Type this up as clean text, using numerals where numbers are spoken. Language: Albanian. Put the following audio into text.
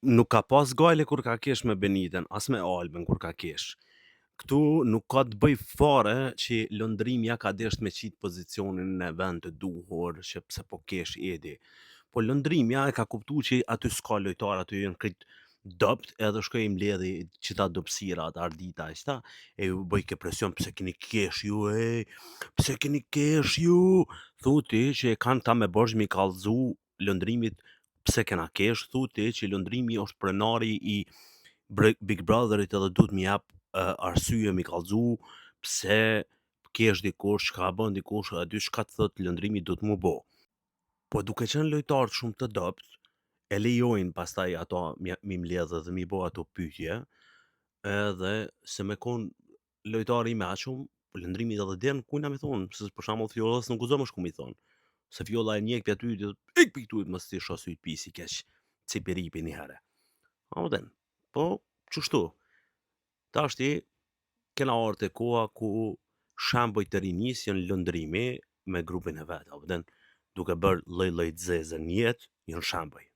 nuk ka pas gajle kur ka kesh me Beniten, as me Albën kur ka kesh. Këtu nuk ka të bëj fare që lëndrimja ka desht me qitë pozicionin në vend të duhur, që pse po kesh Edi. Po lëndrimja e ka kuptu që aty s'ka lojtar, aty jenë krejt dopt, edhe shkoj i mbledhi qita dopsira, atë ardita, ishta, e ju bëj ke presion, pse keni kesh ju, pse keni kesh ju, thuti që e kanë ta me borxh mi kallzu lëndrimit, pse kena kesh, thuti që lëndrimi është prenari i Big Brotherit edhe duhet mi jap arsye mi kallzu pse kesh dikush, çka bën dikush, aty çka të thot lëndrimi duhet mu bo. Po duke qenë lojtarë shumë të dopt, e lejojnë pastaj ato mi mbledh dhe mi bo ato pyetje, edhe se me kon lojtari i meqëm, lëndrimi edhe den kujna mi thonë, se për shembull Fjollës nuk guxon më shku mi thonë. Se Fjolla e njek pja ty, ik pi këtu mos ti shoh sy të pisi keq, cipiripi një herë. Auden, po çështu. Tashti kena ardhur te koha ku shemboj të rinis janë lëndrimi me grupin e vet, auden, duke bërë lloj-lloj zeze në jetë, janë shemboj.